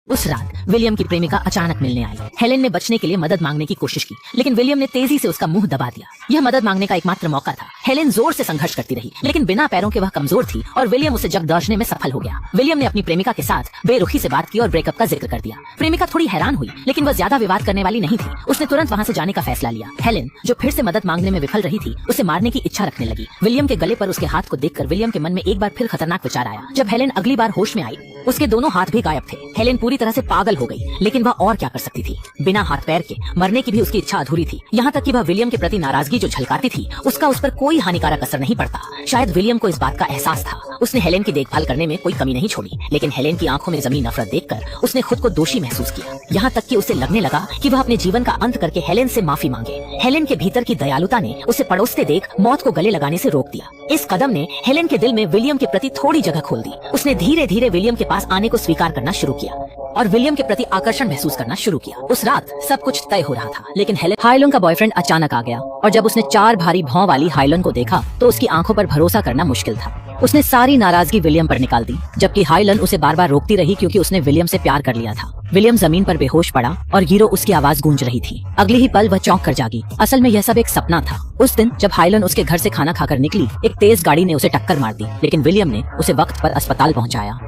उस रात विलियम की प्रेमिका अचानक मिलने आई। हेलेन ने बचने के लिए मदद मांगने की कोशिश की, लेकिन विलियम ने तेजी से उसका मुंह दबा दिया। यह मदद मांगने का एकमात्र मौका था। हेलेन जोर से संघर्ष करती रही, लेकिन बिना पैरों के वह कमजोर थी और विलियम उसे जगदौजने में सफल हो गया। विलियम ने अपनी प्रेमिका के साथ बेरुखी से बात की और ब्रेकअप का जिक्र कर दिया। प्रेमिका थोड़ी हैरान हुई, लेकिन वह ज्यादा विवाद करने वाली नहीं थी। उसने तुरंत वहाँ से जाने का फैसला लिया। हेलेन, जो फिर से मदद मांगने में विफल रही थी, उसे मारने की इच्छा रखने लगी। विलियम के गले पर उसके हाथ को देखकर विलियम के मन में एक बार फिर खतरनाक विचार आया। जब हेलेन अगली बार होश में आई, उसके दोनों हाथ भी गायब थे। हेलेन पूरी तरह से पागल हो गई, लेकिन वह और क्या कर सकती थी। बिना हाथ पैर के मरने की भी उसकी इच्छा अधूरी थी। यहाँ तक कि वह विलियम के प्रति नाराजगी जो झलकाती थी, उसका उस पर कोई हानिकारक असर नहीं पड़ता। शायद विलियम को इस बात का एहसास था। उसने हेलेन की देखभाल करने में कोई कमी नहीं छोड़ी, लेकिन हेलेन की आंखों में जमी नफरत देखकर उसने खुद को दोषी महसूस किया। यहाँ तक कि उसे लगने लगा कि वह अपने जीवन का अंत करके हेलेन से माफी मांगे। हेलेन के भीतर की दयालुता ने उसे पड़ोसते देख मौत को गले लगाने से रोक दिया। इस कदम ने हेलेन के दिल में विलियम के प्रति थोड़ी जगह खोल दी। उसने धीरे धीरे विलियम के पास आने को स्वीकार करना शुरू किया और विलियम के प्रति आकर्षण महसूस करना शुरू किया। उस रात सब कुछ तय हो रहा था, लेकिन हेलेन हाइलोन का बॉयफ्रेंड अचानक आ गया और जब उसने 4 भारी भौं वाली हाइलोन को देखा तो उसकी आंखों पर भरोसा करना मुश्किल था। उसने सारी नाराजगी विलियम पर निकाल दी, जबकि हाइलन उसे बार बार रोकती रही क्योंकि उसने विलियम से प्यार कर लिया था। विलियम जमीन पर बेहोश पड़ा और गिरो उसकी आवाज गूंज रही थी। अगले ही पल वह चौंक कर जागी। असल में यह सब एक सपना था। उस दिन जब हाइलन उसके घर से खाना खाकर निकली, एक तेज गाड़ी ने उसे टक्कर मार दी, लेकिन विलियम ने उसे वक्त पर अस्पताल पहुंचाया।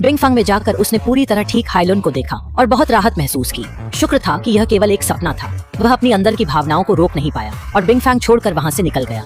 बिंगफंग में जाकर उसने पूरी तरह ठीक हाइलन को देखा और बहुत राहत महसूस की। शुक्र था कि यह केवल एक सपना था। वह अपनी अंदर की भावनाओं को रोक नहीं पाया और बिंगफंग छोड़कर वहां से निकल गया।